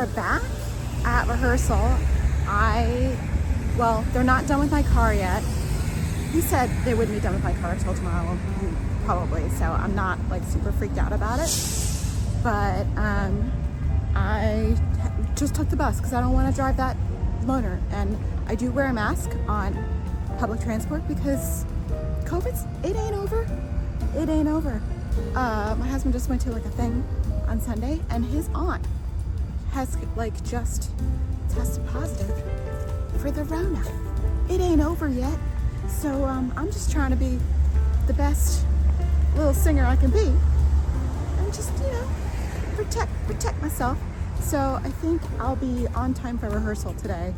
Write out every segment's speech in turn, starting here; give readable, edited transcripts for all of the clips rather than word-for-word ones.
are back at rehearsal. Well, they're not done with my car yet. He said they wouldn't be done with my car till tomorrow, probably, so I'm not like super freaked out about it. But I just took the bus because I don't want to drive that loner, and I do wear a mask on public transport because it ain't over. It ain't over. My husband just went to like a thing on Sunday, and his aunt has like just tested positive for the Rona. It ain't over yet. So I'm just trying to be the best little singer I can be and just, you know, protect myself. So I think I'll be on time for rehearsal today.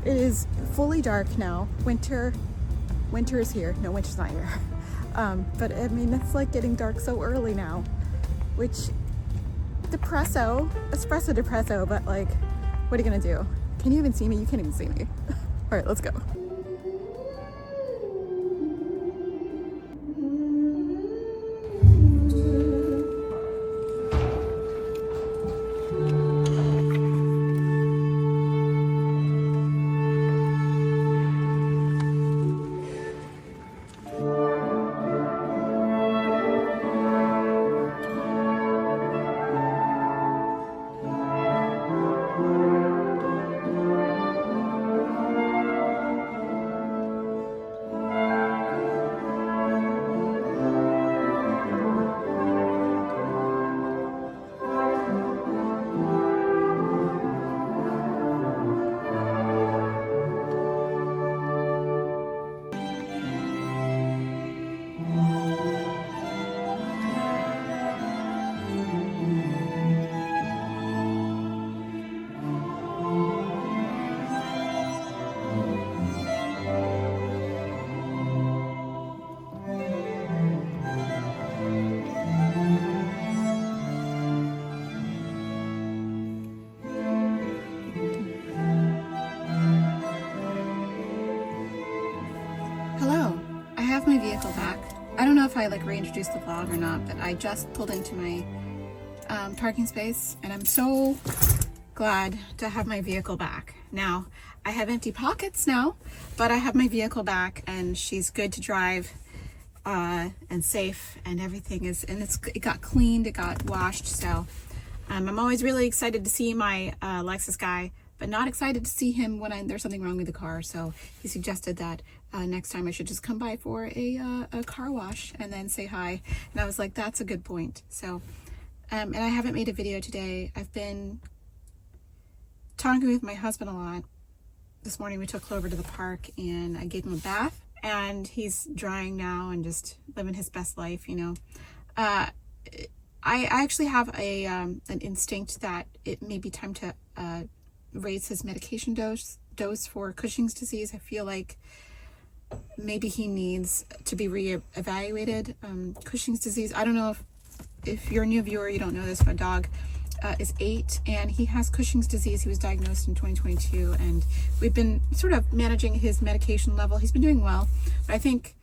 It is fully dark now. Winter is here. No, winter's not here. But I mean, it's like getting dark so early now, which espresso depresso, but like, what are you gonna do? Can you even see me? You can't even see me. All right, let's go. My vehicle back. I don't know if I like reintroduced the vlog or not, but I just pulled into my parking space, and I'm so glad to have my vehicle back. Now I have empty pockets now, but I have my vehicle back, and she's good to drive and safe, and everything is, and it got cleaned, it got washed. So I'm always really excited to see my Lexus guy, but not excited to see him when there's something wrong with the car. So he suggested that next time I should just come by for a car wash and then say hi. And I was like, that's a good point. So, and I haven't made a video today. I've been talking with my husband a lot. This morning we took Clover to the park and I gave him a bath, and he's drying now and just living his best life, you know. I actually have an instinct that it may be time to raise his medication dose for Cushing's disease. I feel like maybe he needs to be re-evaluated. Cushing's disease, I don't know if you're a new viewer, you don't know this, my dog is 8 and he has Cushing's disease. He was diagnosed in 2022, and we've been sort of managing his medication level. He's been doing well, but I think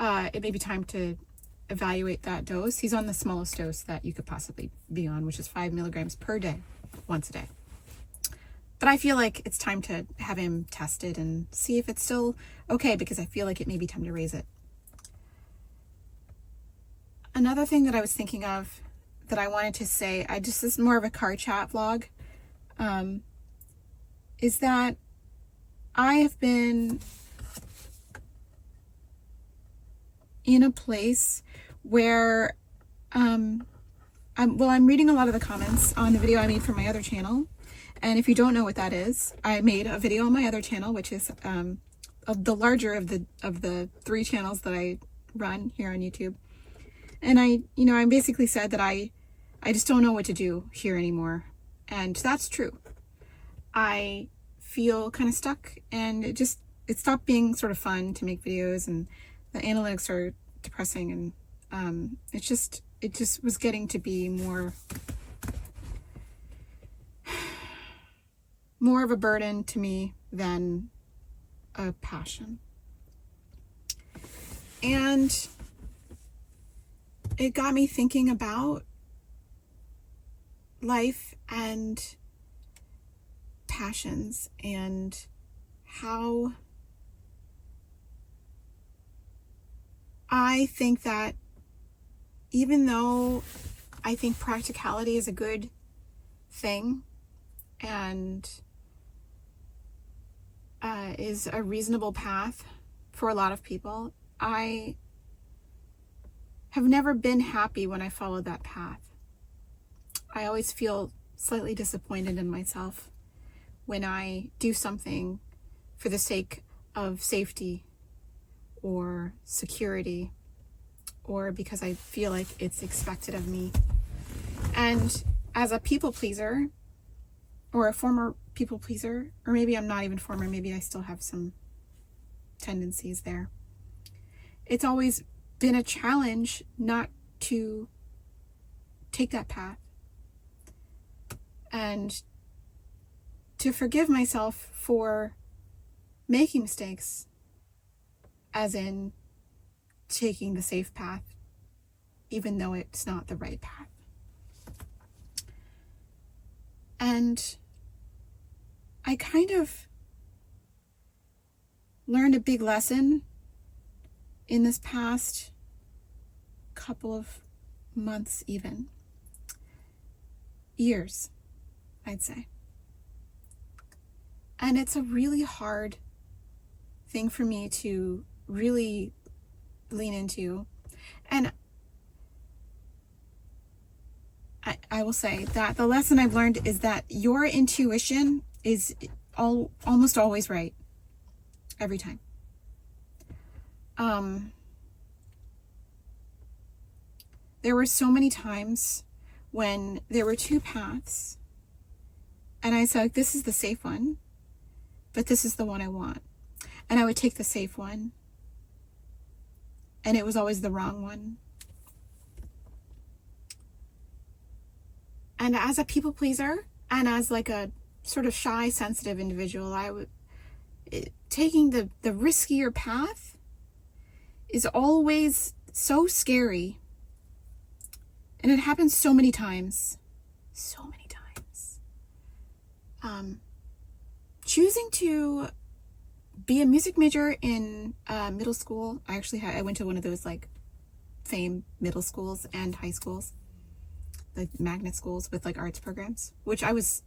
it may be time to evaluate that dose. He's on the smallest dose that you could possibly be on, which is 5 milligrams per day, once a day. But I feel like it's time to have him tested and see if it's still okay, because I feel like it may be time to raise it. Another thing that I was thinking of that I wanted to say, this is more of a car chat vlog, is that I have been in a place where I'm reading a lot of the comments on the video I made for my other channel. And if you don't know what that is, I made a video on my other channel, which is of the larger of the 3 channels that I run here on YouTube. And I basically said that I just don't know what to do here anymore. And that's true. I feel kind of stuck, and it stopped being sort of fun to make videos, and the analytics are depressing, and it just was getting to be more of a burden to me than a passion. And it got me thinking about life and passions and how I think that even though I think practicality is a good thing and is a reasonable path for a lot of people, I have never been happy when I followed that path. I always feel slightly disappointed in myself when I do something for the sake of safety or security, or because I feel like it's expected of me. And as a people pleaser, or a former people pleaser, or maybe I'm not even former, maybe I still have some tendencies there, it's always been a challenge not to take that path and to forgive myself for making mistakes, as in taking the safe path, even though it's not the right path. And I kind of learned a big lesson in this past couple of months, even years, I'd say. And it's a really hard thing for me to really lean into. And I will say that the lesson I've learned is that your intuition is almost always right every time. There were so many times when there were two paths and I said, this is the safe one, but this is the one I want. And I would take the safe one, and it was always the wrong one. And as a people pleaser, and as like a sort of shy, sensitive individual, taking the riskier path is always so scary. And it happens so many times. So many times. Choosing to be a music major in middle school. I went to one of those like famed middle schools and high schools, like magnet schools with like arts programs, which I was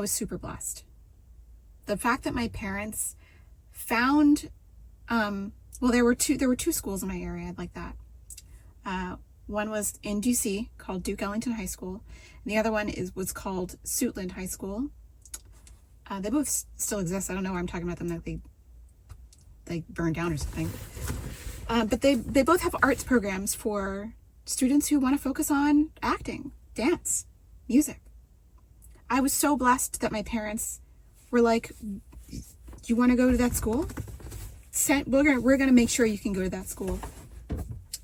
super blessed. The fact that my parents found, there were two schools in my area like that. One was in DC called Duke Ellington High School, and the other one was called Suitland High School. They both still exist. I don't know why I'm talking about them, like they burned down or something. But they both have arts programs for students who want to focus on acting, dance, music. I was so blessed that my parents were like, you want to go to that school? We're gonna make sure you can go to that school.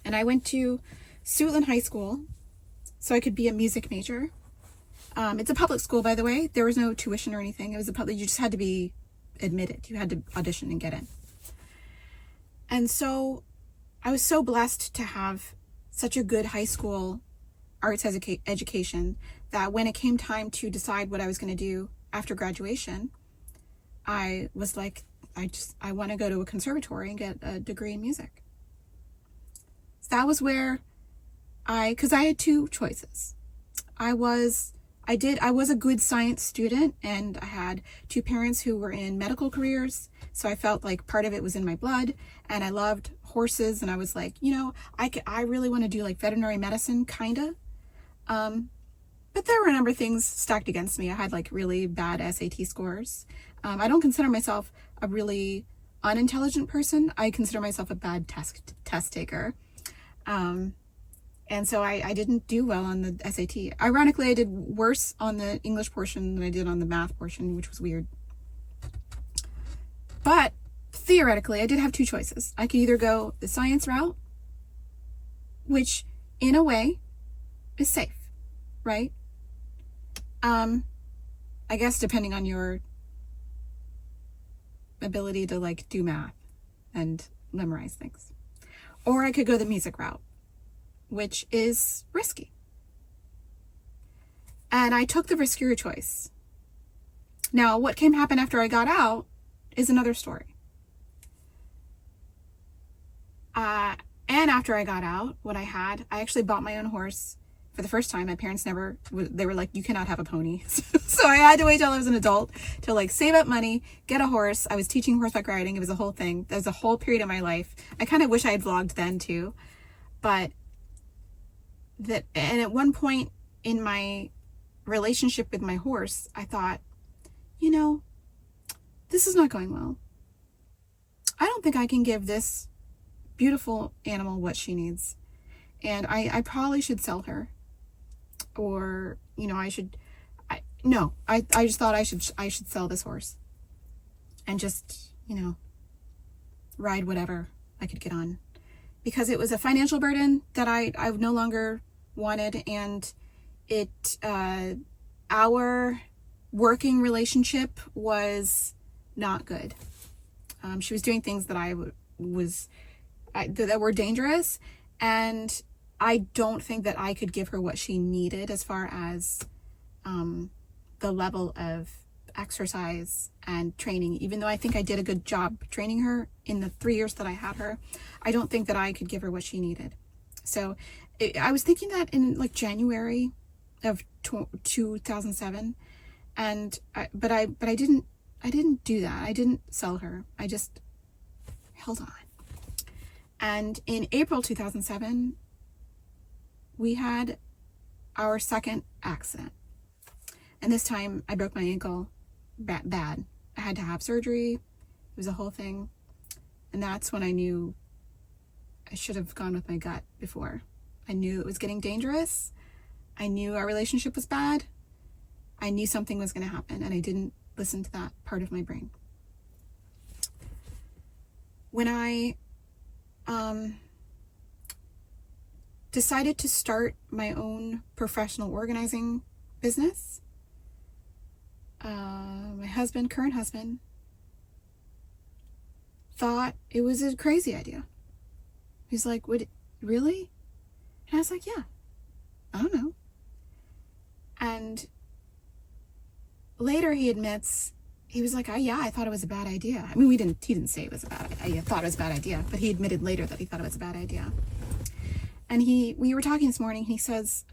And I went to Suitland High School so I could be a music major. It's a public school, by the way. There was no tuition or anything. It was you just had to be admitted. You had to audition and get in. And so I was so blessed to have such a good high school arts education that when it came time to decide what I was going to do after graduation, I was like, I want to go to a conservatory and get a degree in music. So that was where because I had two choices. I was a good science student, and I had two parents who were in medical careers, so I felt like part of it was in my blood, and I loved horses, and I was like, I really want to do like veterinary medicine, kinda. But there were a number of things stacked against me. I had like really bad SAT scores. I don't consider myself a really unintelligent person. I consider myself a bad test taker. And so I didn't do well on the SAT. Ironically, I did worse on the English portion than I did on the math portion, which was weird. But theoretically, I did have two choices. I could either go the science route, which in a way is safe, right? I guess depending on your ability to like do math and memorize things. Or I could go the music route, which is risky. And I took the riskier choice. Now, what came happen after I got out is another story. And after I got out, I actually bought my own horse for the first time. My parents they were like, you cannot have a pony. So I had to wait till I was an adult to like save up money, get a horse. I was teaching horseback riding. It was a whole thing. There was a whole period of my life. I kind of wish I had vlogged then too. And at one point in my relationship with my horse, I thought, this is not going well. I don't think I can give this beautiful animal what she needs. And I probably should sell her. Or, I just thought I should sell this horse. And just, ride whatever I could get on. Because it was a financial burden that I no longer wanted. And our working relationship was not good. She was doing things that that were dangerous, and I don't think that I could give her what she needed as far as the level of exercise and training. Even though I think I did a good job training her in the 3 years that I had her, I don't think that I could give her what she needed. So I was thinking that in like January of 2007, but I didn't do that. I didn't sell her. I just held on. And in April 2007, we had our second accident. And this time I broke my ankle bad. I had to have surgery. It was a whole thing. And that's when I knew I should have gone with my gut before. I knew it was getting dangerous. I knew our relationship was bad. I knew something was going to happen, and I didn't listen to that part of my brain. When I decided to start my own professional organizing business, my current husband, thought it was a crazy idea. He's like, really? And I was like, yeah, I don't know. And later he admits, he was like, I thought it was a bad idea. I mean, he didn't say it was a bad idea. I thought it was a bad idea, but he admitted later that he thought it was a bad idea. And we were talking this morning, he says,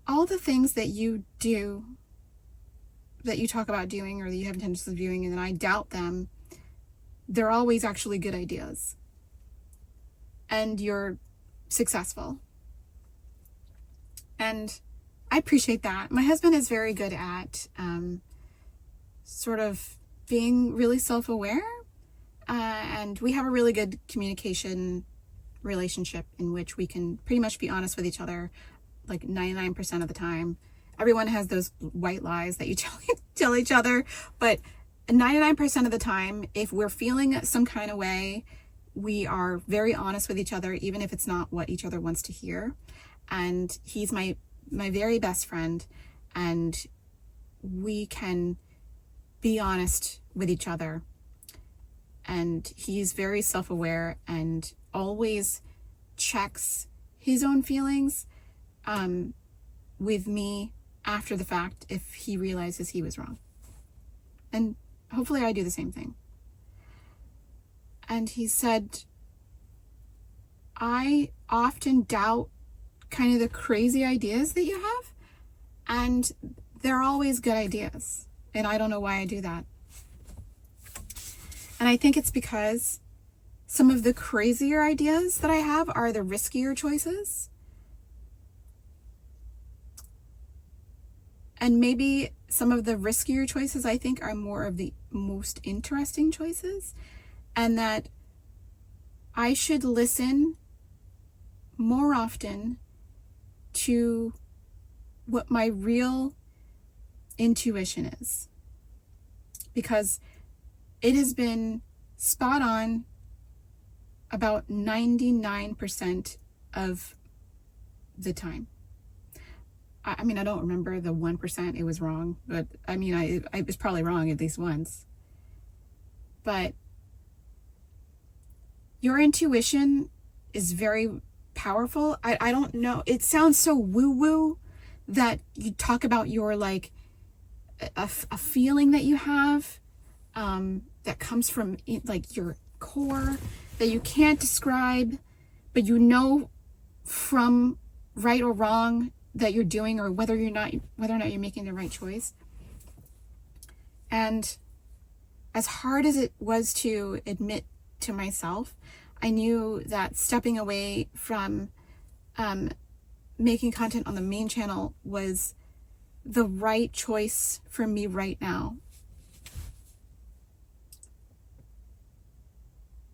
all the things that you do, that you talk about doing or that you have intentions of doing, and then I doubt them, they're always actually good ideas. And you're successful. And I appreciate that. My husband is very good at sort of being really self-aware. And we have a really good communication relationship in which we can pretty much be honest with each other like 99% of the time. Everyone has those white lies that you tell each other, but 99% of the time, if we're feeling some kind of way, we are very honest with each other, even if it's not what each other wants to hear. And he's my very best friend, and we can be honest with each other. And he's very self-aware and always checks his own feelings with me after the fact if he realizes he was wrong. And hopefully I do the same thing. And he said, I often doubt kind of the crazy ideas that you have, and they're always good ideas. And I don't know why I do that. And I think it's because some of the crazier ideas that I have are the riskier choices. And maybe some of the riskier choices I think are more of the most interesting choices, and that I should listen more often to what my real intuition is, because it has been spot on about 99% of the time. I mean, I don't remember the 1% it was wrong, but I mean, I was probably wrong at least once. But your intuition is very powerful. I don't know. It sounds so woo-woo that you talk about your like a feeling that you have that comes from like your core that you can't describe, but you know from right or wrong that you're doing, or whether or not you're making the right choice. And as hard as it was to admit to myself, I knew that stepping away from making content on the main channel was the right choice for me right now.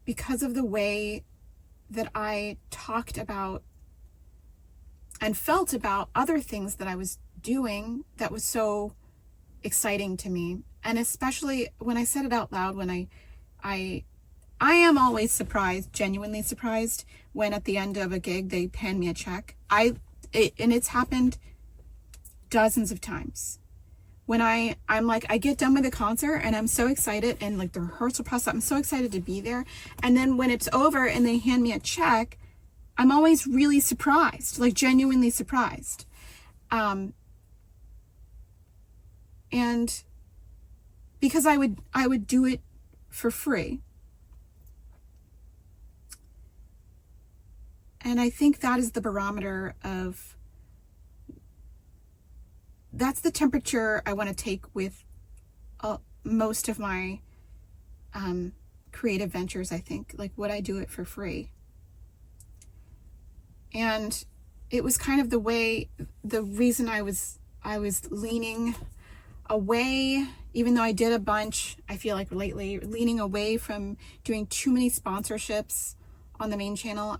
Because of the way that I talked about and felt about other things that I was doing that was so exciting to me. And especially when I said it out loud, when I am always surprised, genuinely surprised, when at the end of a gig they hand me a check. And it's happened dozens of times. When I'm like, I get done with the concert and I'm so excited, and like the rehearsal process, I'm so excited to be there. And then when it's over and they hand me a check, I'm always really surprised, like genuinely surprised. And because I would do it for free. And I think that is the barometer of, that's the temperature I want to take with most of my creative ventures, I think. Like, would I do it for free? And it was kind of the reason I was leaning away, even though I did a bunch, I feel like lately, leaning away from doing too many sponsorships on the main channel.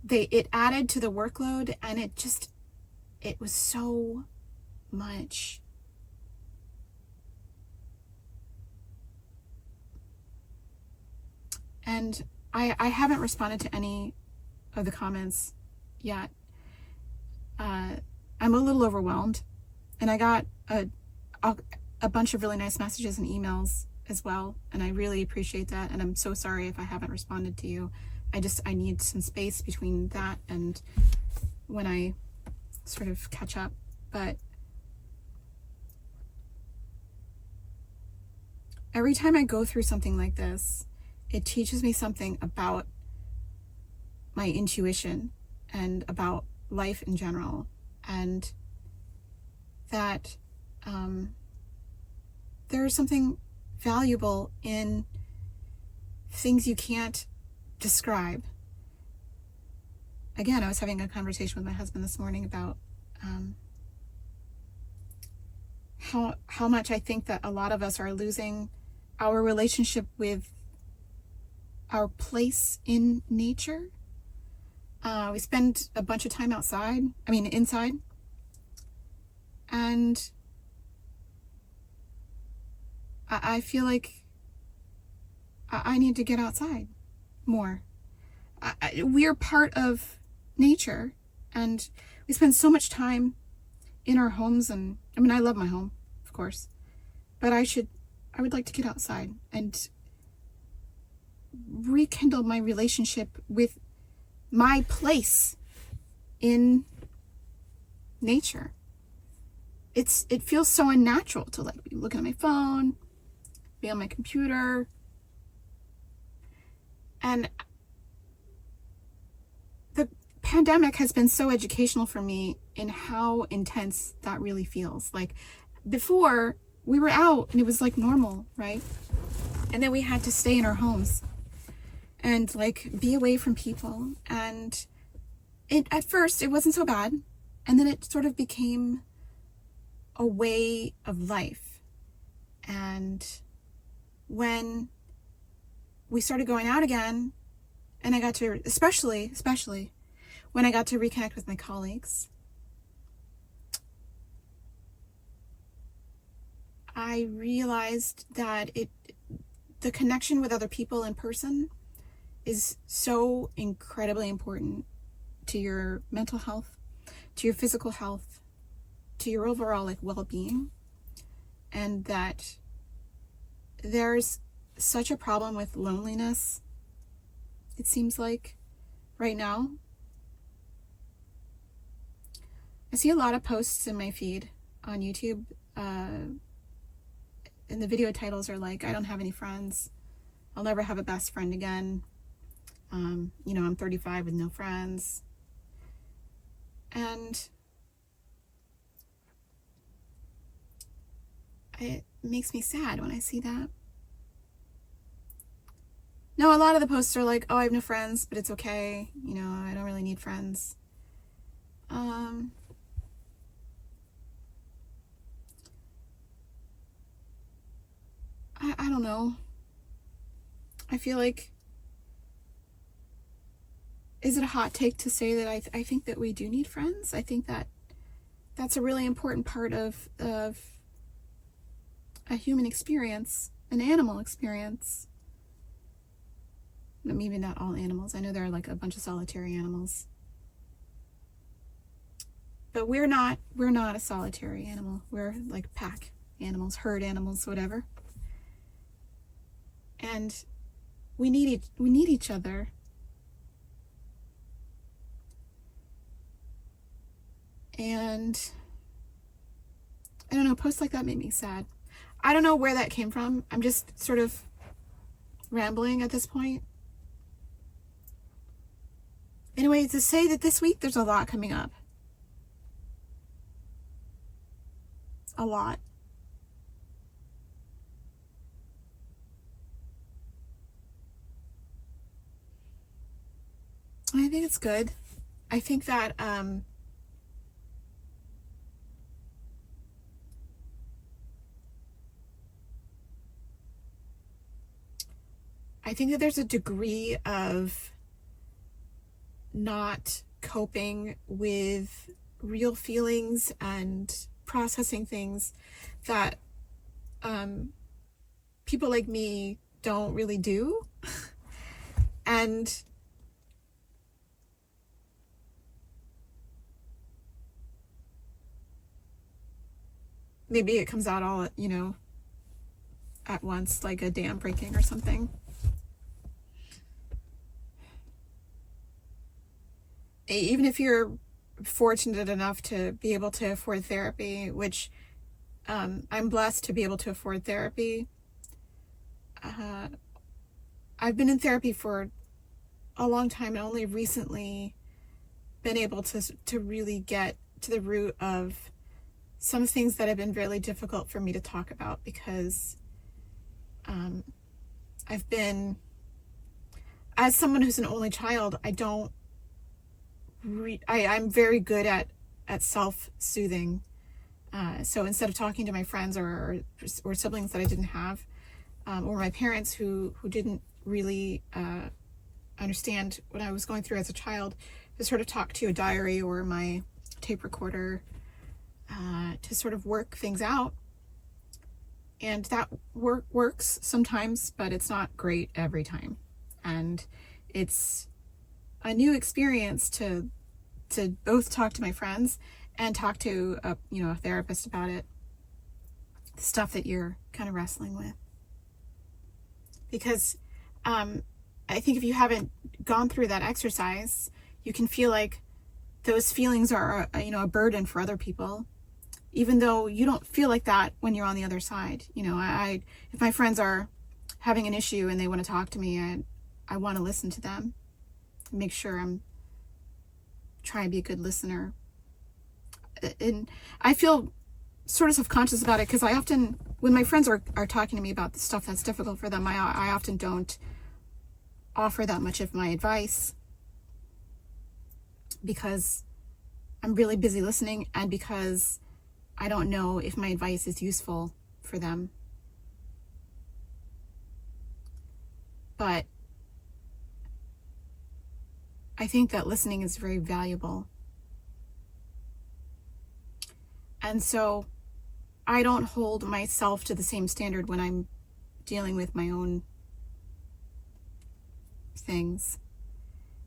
It added to the workload, and it was so much. And I haven't responded to any of the comments yet. I'm a little overwhelmed, and I got a bunch of really nice messages and emails as well, and I really appreciate that. And I'm so sorry if I haven't responded to you. I need some space between that and when I sort of catch up. But every time I go through something like this, it teaches me something about my intuition and about life in general, and that there is something valuable in things you can't describe. Again, I was having a conversation with my husband this morning about how much I think that a lot of us are losing our relationship with our place in nature. We spend a bunch of time inside, and I feel like I need to get outside more. We're part of nature, and we spend so much time in our homes, and I love my home, of course, but I would like to get outside and rekindle my relationship with my place in nature. It feels so unnatural to like be looking at my phone, be on my computer. And the pandemic has been so educational for me in how intense that really feels. Like, before, we were out and it was like normal, right? And then we had to stay in our homes and like be away from people. And at first it wasn't so bad. And then it sort of became a way of life. And when we started going out again, and I got to, especially when I got to reconnect with my colleagues, I realized that the connection with other people in person is so incredibly important to your mental health, to your physical health, to your overall like well-being. And that there's such a problem with loneliness, it seems like, right now. I see a lot of posts in my feed on YouTube, and the video titles are like, I don't have any friends. I'll never have a best friend again. You know, I'm 35 with no friends. And it makes me sad when I see that. No, a lot of the posts are like, oh, I have no friends, but it's okay. You know, I don't really need friends. I don't know. I feel like, is it a hot take to say that I think that we do need friends? I think that that's a really important part of a human experience, an animal experience. Maybe not all animals. I know there are like a bunch of solitary animals. But we're not a solitary animal. We're like pack animals, herd animals, whatever. And we need each other. And I don't know, posts like that make me sad. I don't know where that came from. I'm just sort of rambling at this point. Anyway, to say that this week there's a lot coming up. A lot. I think it's good. I think that there's a degree of not coping with real feelings and processing things that people like me don't really do. And maybe it comes out all, you know, at once, like a dam breaking or something. Even if you're fortunate enough to be able to afford therapy, which I'm blessed to be able to afford therapy. I've been in therapy for a long time and only recently been able to really get to the root of some things that have been really difficult for me to talk about, because I've been, as someone who's an only child, I'm very good at self-soothing. So instead of talking to my friends or siblings that I didn't have, or my parents who didn't really understand what I was going through as a child, to sort of talk to a diary or my tape recorder to sort of work things out. And that works sometimes, but it's not great every time. And it's a new experience to both talk to my friends and talk to a therapist about it, the stuff that you're kind of wrestling with. Because I think if you haven't gone through that exercise, you can feel like those feelings are a burden for other people, even though you don't feel like that when you're on the other side. You know, if my friends are having an issue and they want to talk to me, I want to listen to them, make sure I'm trying to be a good listener. And I feel sort of self-conscious about it, because I often, when my friends are talking to me about the stuff that's difficult for them, I often don't offer that much of my advice, because I'm really busy listening and because I don't know if my advice is useful for them. But I think that listening is very valuable. And so I don't hold myself to the same standard when I'm dealing with my own things.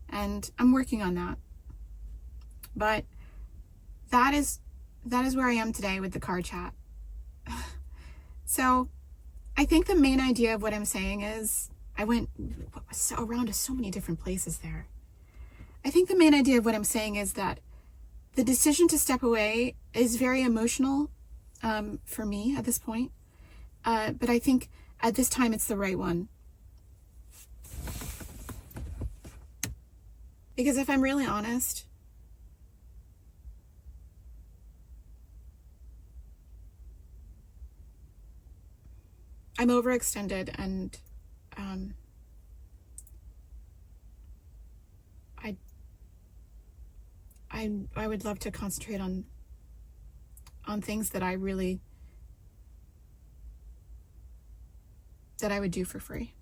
And I'm working on that. But that is where I am today with the car chat. So I think the main idea of what I'm saying is, I went around to so many different places there. I think the main idea of what I'm saying is that the decision to step away is very emotional for me at this point. But I think at this time it's the right one. Because if I'm really honest, I'm overextended, and I would love to concentrate on things that I would do for free.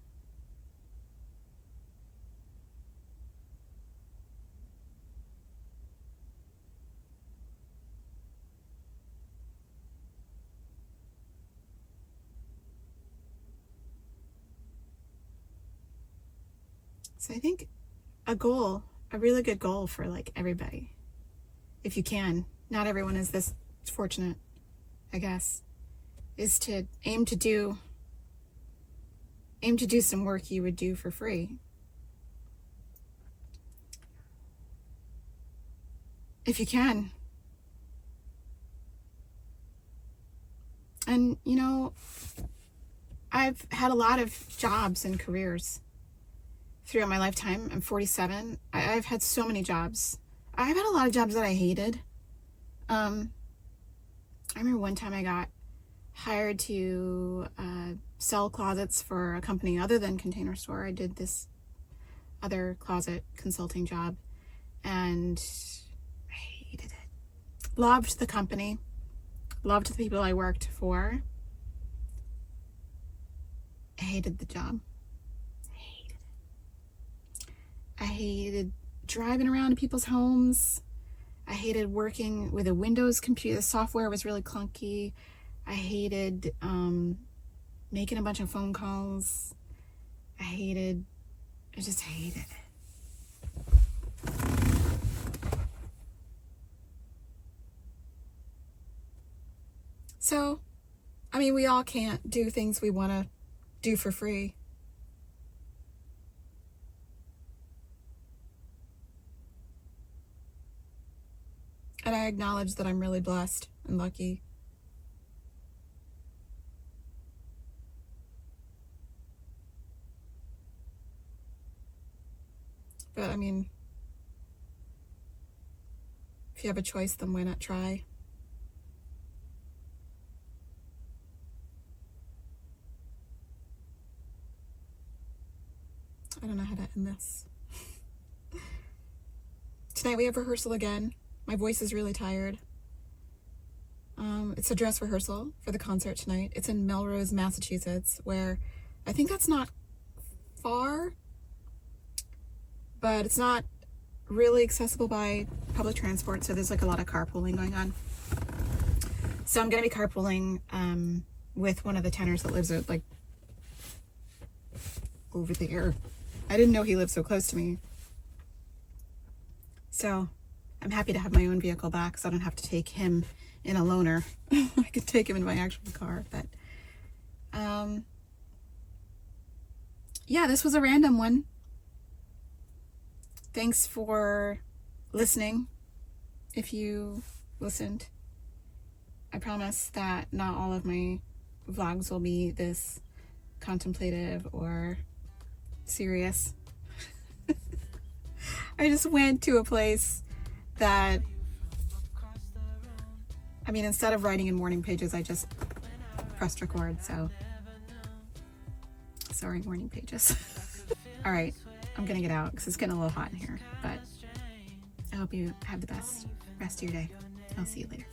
So I think a really good goal for like everybody, if you can, not everyone is this fortunate, I guess, is to aim to do some work you would do for free. If you can. And, you know, I've had a lot of jobs and careers throughout my lifetime. I'm 47. I've had so many jobs. I've had a lot of jobs that I hated. I remember one time I got hired to sell closets for a company other than Container Store. I did this other closet consulting job, and I hated it. Loved the company, loved the people I worked for. I hated the job. I hated driving around to people's homes. I hated working with a Windows computer. The software was really clunky. I hated making a bunch of phone calls. I just hated it. So, I mean, we all can't do things we want to do for free. And I acknowledge that I'm really blessed and lucky. But I mean, if you have a choice, then why not try? I don't know how to end this. Tonight we have rehearsal again. My voice is really tired. It's a dress rehearsal for the concert tonight. It's in Melrose, Massachusetts, where I think that's not far, but it's not really accessible by public transport, so there's like a lot of carpooling going on. So I'm going to be carpooling with one of the tenors that lives like over there. I didn't know he lived so close to me. So I'm happy to have my own vehicle back, so I don't have to take him in a loaner. I could take him in my actual car, but yeah, this was a random one. Thanks for listening. If you listened, I promise that not all of my vlogs will be this contemplative or serious. I just went to a place that, I mean, instead of writing in morning pages, I just pressed record, so sorry, morning pages. All right, I'm gonna get out because it's getting a little hot in here, but I hope you have the best rest of your day. I'll see you later.